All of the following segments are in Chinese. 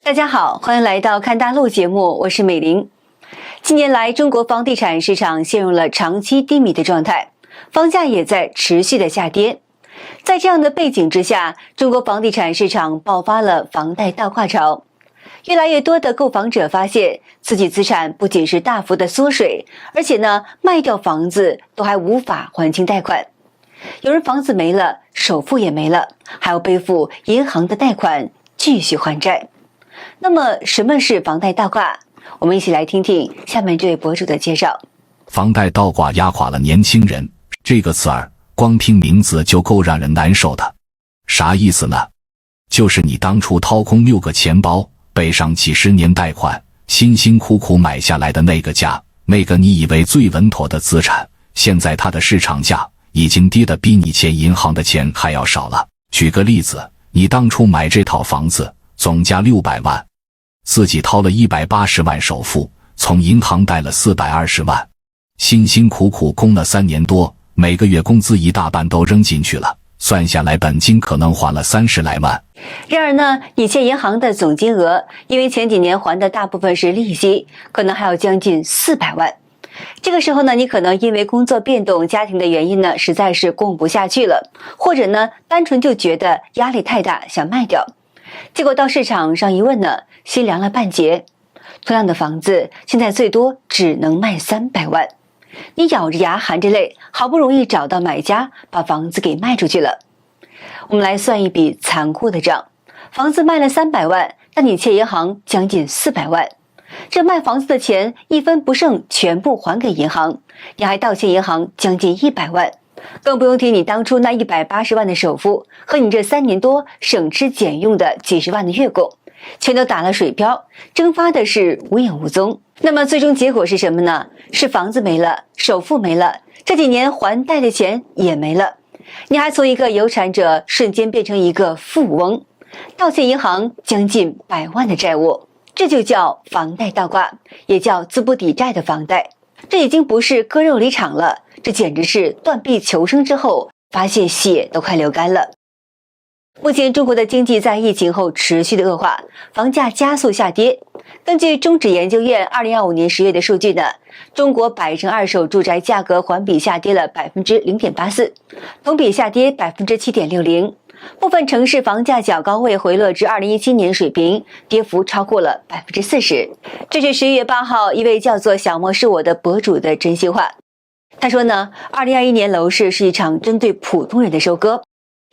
大家好，歡迎來到看大陸節目，我是美玲。近年來，中國房地產市場陷入了長期低迷的狀態，房價也在持續的下跌。在這樣的背景之下，中國房地產市場爆發了房貸倒掛潮。越來越多的購房者發現，自己資產不僅是大幅的縮水，而且呢，賣掉房子都還無法還清貸款。有人房子沒了，首付也沒了，還要背負銀行的貸款繼續還債。那麼什麼是房貸倒掛？我們一起來聽聽下面這位博主的介紹。房貸倒掛壓垮了年輕人，這個詞兒光聽名字就夠讓人難受的。啥意思呢？就是你當初掏空6個錢包，背上幾十年貸款，辛辛苦苦買下來的那個家，那個你以為最穩妥的資產，現在它的市場價已經跌得比你欠銀行的錢還要少了。舉個例子，你當初買這套房子總價600萬，自己掏了180萬首付，從銀行貸了420萬，辛辛苦苦供了3年多，每個月工資一大半都扔進去了，算下來本金可能還了30來萬。然而呢，你欠銀行的總金額，因為前幾年還的大部分是利息，可能還有將近400萬。這個時候呢，你可能因為工作變動、家庭的原因呢，實在是供不下去了，或者呢，单純就覺得壓力太大，想賣掉。結果到市場上一問呢，心涼了半截。同樣的房子，現在最多只能賣300萬。你咬着牙含着淚，好不容易找到買家，把房子給賣出去了。我們來算一筆殘酷的賬：房子賣了300萬，但你欠銀行將近400萬。這賣房子的錢一分不剩，全部還給銀行，你還倒欠銀行將近100萬。更不用提你當初那180萬的首付和你這3年多省吃儉用的幾十萬的月供，全都打了水漂，蒸發的是無影無蹤。那麼最終結果是什麼呢？是房子沒了，首付沒了，這幾年還貸的錢也沒了，你還從一個有產者瞬間變成一個富翁，倒欠銀行將近100萬的債務。這就叫房貸倒掛，也叫資不抵債的房貸。這已經不是割肉離場了，這簡直是斷臂求生之後發現血都快流乾了。目前中國的經濟在疫情後持續的惡化，房價加速下跌。根據中指研究院2025年10月的數據呢，中國百城二手住宅價格環比下跌了0.84%，同比下跌7.60%。部分城市房價較高位回落至2017年水平，跌幅超過了40%。這是11月8號一位叫做小莫是我的博主的真心話。他說呢，2021年樓市是一場針對普通人的收割。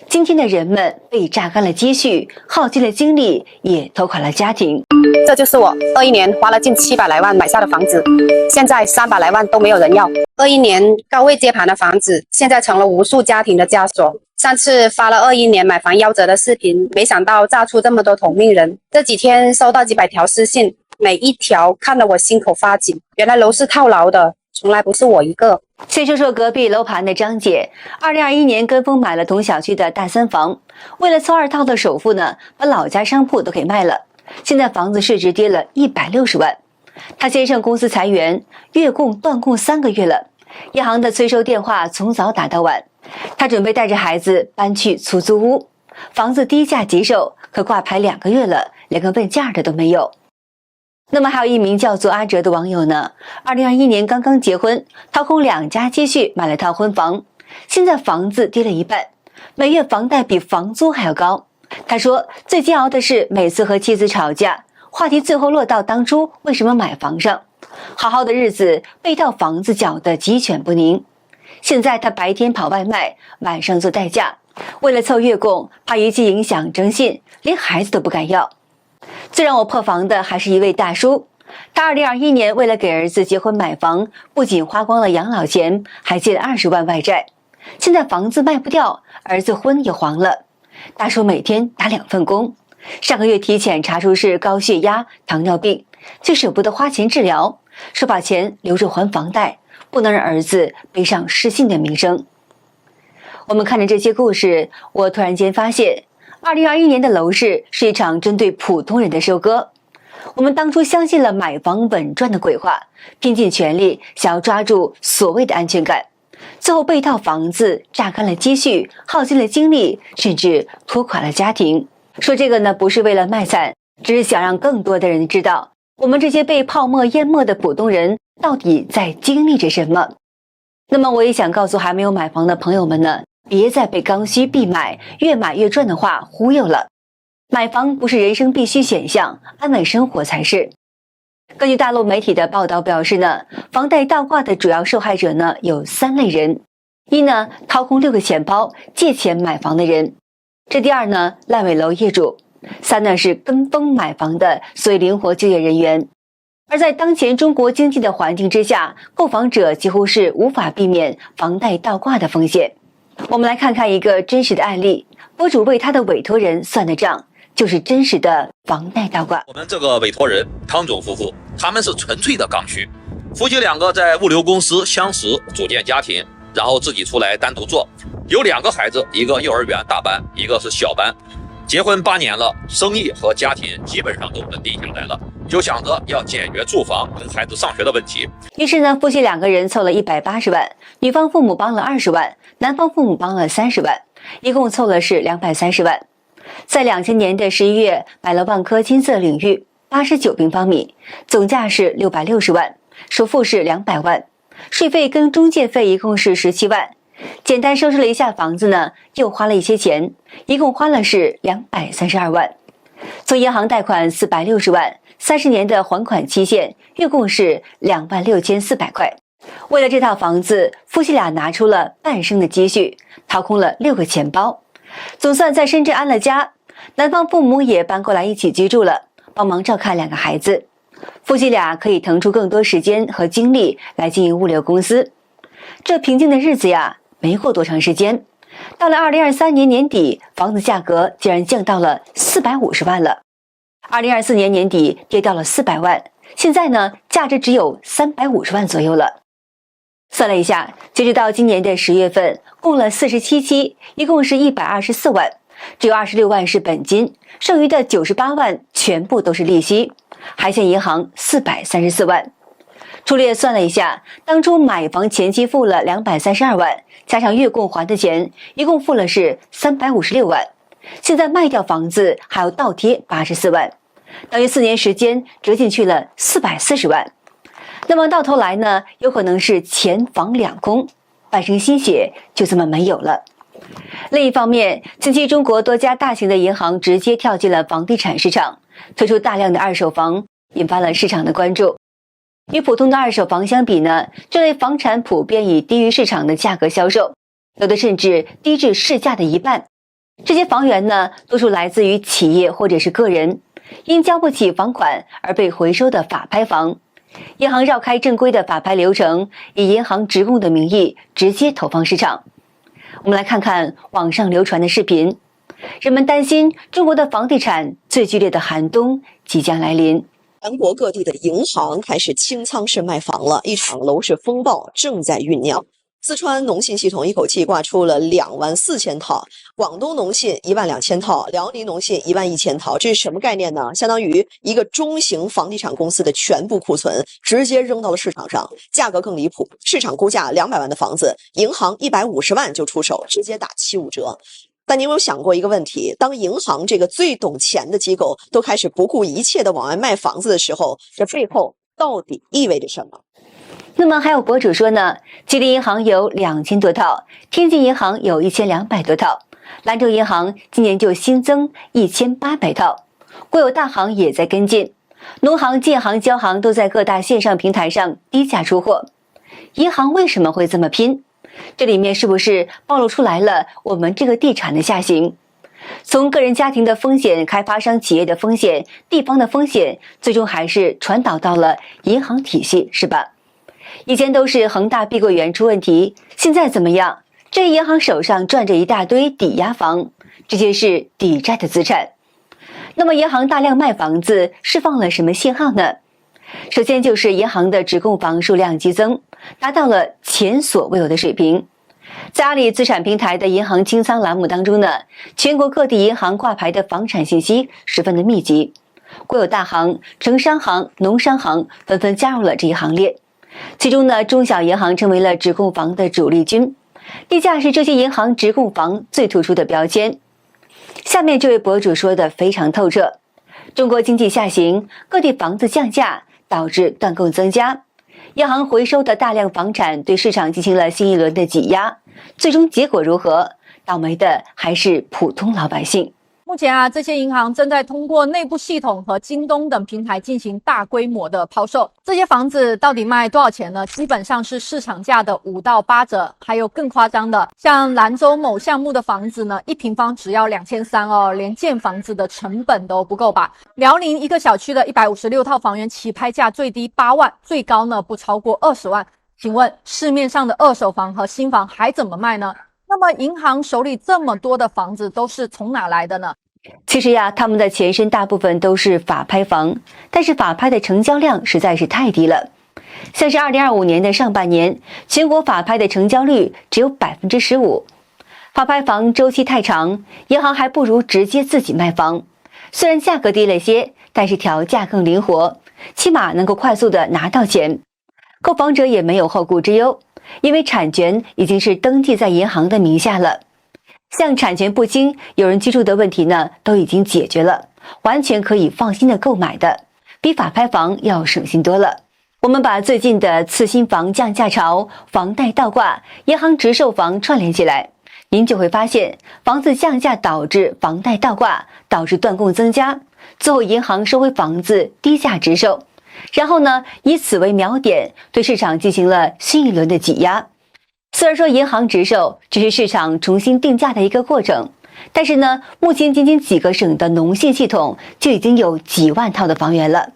今天的人們被榨乾了積蓄，耗盡了精力，也拖垮了家庭。這就是我21年花了近700來萬買下的房子，現在300來萬都沒有人要。21年高位接盤的房子，現在成了無數家庭的枷鎖。上次發了21年買房夭折的視頻，沒想到炸出這麼多同命人。這幾天收到幾百條私信，每一條看得我心口發緊。原來樓市套牢的從來不是我一個。先說說隔壁樓盤的張姐，2021年跟風買了同小區的大3房，為了湊2套的首付呢，把老家商鋪都給賣了。現在房子市值跌了160萬。他先生公司裁員，月供斷供3個月了，銀行的催收電話從早打到晚。他準備帶着孩子搬去出租屋，房子低價急售，可掛牌2個月了，連個問價的都沒有。那麼還有一名叫做阿哲的網友呢，2021年剛剛結婚，掏空2家積蓄買了套婚房，現在房子跌了一半，每月房貸比房租還要高。他說最煎熬的是每次和妻子吵架，話題最後落到當初為什麼買房上，好好的日子被一套房子攪得鸡犬不寧。現在他白天跑外賣，晚上做代駕，為了湊月供，怕一氣影響徵信，連孩子都不敢要。最讓我破防的還是一位大叔，他2021年為了給兒子結婚買房，不僅花光了養老錢，還借了20萬外債。現在房子賣不掉，兒子婚也黃了。大叔每天打2份工，上個月體檢查出是高血壓、糖尿病，卻捨不得花錢治療，說把錢留着還房貸，不能讓兒子背上失信的名聲。我們看着這些故事，我突然間發現2021年的樓市是一場針對普通人的收割。我們當初相信了買房穩賺的鬼話，拼盡全力想要抓住所謂的安全感，最後被一套房子榨乾了積蓄，耗盡了精力，甚至拖垮了家庭。說這個呢，不是為了賣慘，只是想讓更多的人知道，我們這些被泡沫淹沒的普通人到底在經歷着什麼。那麼我也想告訴還沒有買房的朋友們呢，別再被剛需必買、越買越賺的話忽悠了。買房不是人生必須選項，安穩生活才是。根据大陸媒體的報道表示呢，房貸倒掛的主要受害者呢有3類人：一呢，掏空6個錢包借錢買房的人；這第2呢，爛尾樓業主；3呢是跟風買房的所謂靈活就業人員。而在当前中國經濟的環境之下，購房者幾乎是無法避免房貸倒掛的風險。我們來看看一個真實的案例，博主為他的委託人算的賬，就是真實的房貸倒掛。我們這個委託人湯總夫婦，他們是純粹的剛需，夫妻2個在物流公司相识，組建家庭，然後自己出來單獨做，有2個孩子，一個幼兒園大班，一個是小班。結婚8年了，生意和家庭基本上都穩定下来了，就想着要解決住房跟孩子上学的問題。於是呢，夫妻2個人湊了180萬，女方父母幫了20萬，男方父母幫了30萬，一共湊了是230萬。在2000年的11月買了萬科金色領域89平方米，總價是660萬，首付是200萬，稅費跟中介費一共是17萬。簡單收拾了一下房子呢，又花了一些錢，一共花了是232萬。从銀行貸款460萬，30年的還款期限，月供是26400塊。為了這套房子，夫妻倆拿出了半生的積蓄，掏空了6個錢包。總算在深圳安了家，男方父母也搬過來一起居住了，幫忙照看2個孩子。夫妻倆可以騰出更多時間和精力來經營物流公司。這平靜的日子呀，沒過多長時間，到了2023年年底，房子價格竟然降到了450萬了。2024年年底跌到了400萬，現在呢，價值只有350萬左右了。算了一下，截止到今年的10月份，供了47期，一共是124萬，只有26萬是本金，剩餘的98萬全部都是利息，還欠銀行434萬。粗略算了一下，當初買房前期付了232萬，加上月供還的錢，一共付了是356萬。現在賣掉房子還要倒貼84萬，等於4年時間折進去了440萬。那麼到頭來呢，有可能是錢房兩空，半生心血就這麼沒有了。另一方面，近期中國多家大型的銀行直接跳進了房地產市場，推出大量的二手房，引發了市场的關注。與普通的二手房相比呢，這類房產普遍以低於市場的價格銷售，有的甚至低至市價的1半。這些房源呢，多數來自於企業或者是個人，因交不起房款而被回收的法拍房。銀行繞開正規的法拍流程，以銀行職工的名義直接投放市場。我們來看看網上流傳的視頻，人們擔心中國的房地產最劇烈的寒冬即將來臨。全國各地的銀行開始清倉式賣房了，一場樓市風暴正在醞釀。四川農信系統一口氣掛出了24000套，廣東農信12000套，遼寧農信11000套，這是什麼概念呢？相當於一個中型房地產公司的全部庫存直接扔到了市場上，價格更離譜，市場估價200萬的房子，銀行150萬就出手，直接打75折。但你有沒有想過一個問題，當銀行這個最懂錢的機構都開始不顧一切的往外賣房子的時候，這背後到底意味着什麼？那麼還有博主說呢，吉林銀行有2000多套，天津银行有1200多套，蘭州银行今年就新增1800套，國有大行也在跟進，農行、建行、交行都在各大線上平台上低價出貨。銀行為什麼會這麼拼？這裡面是不是暴露出來了我們這個地產的下行？從個人家庭的風險、開發商企業的風險、地方的風險，最終還是傳導到了銀行體系，是吧？以前都是恆大碧桂園出問題，現在怎麼樣？這銀行手上攥着一大堆抵押房，這些是抵債的資產。那麼銀行大量賣房子，釋放了什麼信號呢？首先就是銀行的職供房數量激增，達到了前所未有的水平。在阿里資產平台的銀行清倉欄目當中呢，全國各地銀行掛牌的房產信息十分的密集，國有大行、城商行、農商行紛紛加入了這一行列。其中呢，中小銀行成為了職供房的主力軍，地價是這些銀行職供房最突出的標籤。下面這位博主說的非常透徹，中国經濟下行，各地房子降價，導致斷供增加。央行回收的大量房產對市場進行了新一輪的擠壓，最終結果如何？倒霉的還是普通老百姓。目前這些銀行正在通過內部系統和京東等平台進行大規模的拋售。這些房子到底賣多少錢呢？基本上是市場價的5到8折，還有更誇張的，像蘭州某項目的房子呢，1平方只要2300哦，連建房子的成本都不夠吧。遼寧一個小區的156套房源起拍價最低8萬，最高呢不超過20萬。請問市面上的二手房和新房還怎麼賣呢？那麼銀行手裡這麼多的房子都是從哪來的呢？其實呀，他們的前身大部分都是法拍房，但是法拍的成交量實在是太低了。像是2025年的上半年，全國法拍的成交率只有15%。法拍房周期太長，銀行還不如直接自己賣房。雖然價格低了些，但是調價更靈活，起碼能夠快速的拿到錢。購房者也沒有後顧之憂，因為產權已經是登記在銀行的名下了。像產權不清、有人居住的問題呢，都已經解決了，完全可以放心的購買的，比法拍房要省心多了。我們把最近的次新房降價潮、房貸倒掛、銀行直售房串聯起來，您就會發現，房子降價導致房貸倒掛，導致斷供增加，最後銀行收回房子低價直售。然後呢，以此為苗點，對市場進行了新一輪的擠壓。雖然說銀行直售只是市場重新定價的一個過程，但是呢，目前僅僅幾個省的農信系統就已經有幾萬套的房源了。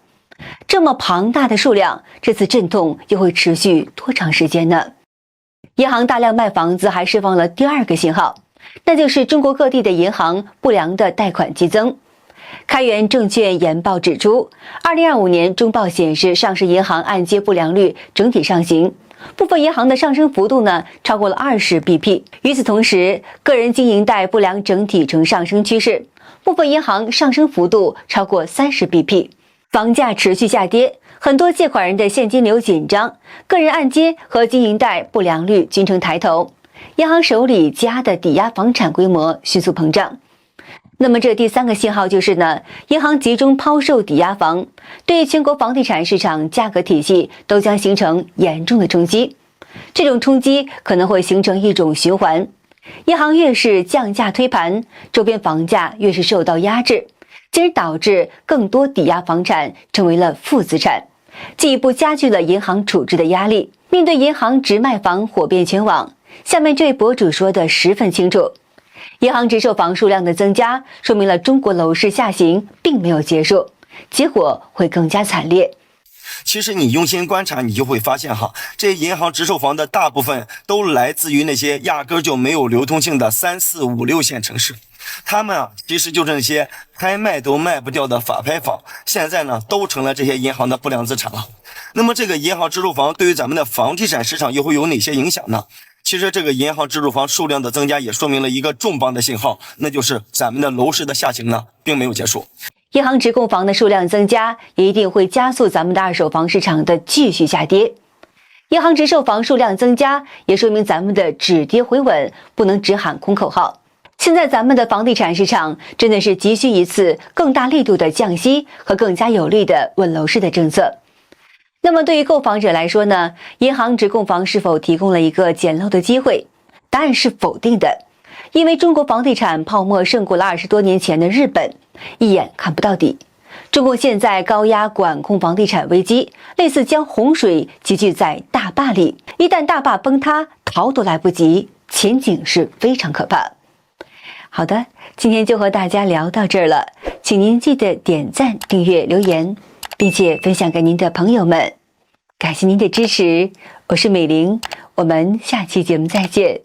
這麼龐大的數量，這次陣痛又會持續多長時間呢？銀行大量賣房子還釋放了第二個信號，那就是中國各地的銀行不良的貸款激增。開元證券研報指出，2025年中報顯示，上市銀行按揭不良率整體上行，部分銀行的上升幅度呢超過了20 BP。與此同時，個人經營貸不良整體呈上升趨勢，部分銀行上升幅度超過30 BP。房價持續下跌，很多借款人的現金流緊張，個人按揭和經營貸不良率均呈抬頭，銀行手裡積壓的抵押房產規模迅速膨脹。那麼這第三個信號就是呢，銀行集中拋售抵押房，對全國房地產市場價格體系都將形成嚴重的衝擊。這種衝擊可能會形成一種循環，銀行越是降價推盤，周邊房價越是受到壓制，進而導致更多抵押房產成為了負資產，進一步加劇了銀行處置的壓力。面對銀行直賣房火遍全網，下面這位博主說的十分清楚。銀行直售房數量的增加，說明了中國樓市下行並沒有結束，結果會更加慘烈。其實你用心觀察，你就會發現這些銀行直售房的大部分都來自於那些壓根就沒有流通性的3、4、5、6線城市。他們其實就是那些拍賣都賣不掉的法拍房，現在呢都成了這些銀行的不良資產了。那麼這個銀行直售房對於咱們的房地產市場又會有哪些影響呢？其實這個銀行直售房數量的增加也說明了一個重磅的信號，那就是咱們的樓市的下行呢並沒有結束。銀行直供房的數量增加，也一定會加速咱們的二手房市場的繼續下跌。銀行直售房數量增加，也說明咱們的止跌回穩不能只喊空口號。現在咱們的房地產市場真的是急需一次更大力度的降息和更加有力的穩樓市的政策。那麼對於購房者來說呢，銀行直供房是否提供了一個撿漏的機會？答案是否定的，因為中國房地產泡沫勝過了20多年前的日本，一眼看不到底。中共現在高壓管控房地產危機，類似將洪水集聚在大壩裡，一旦大壩崩塌，逃都來不及，前景是非常可怕。好的，今天就和大家聊到這兒了，請您記得點讚、訂閱、留言，並且分享給您的朋友們。感謝您的支持，我是美玲，我們下期節目再見。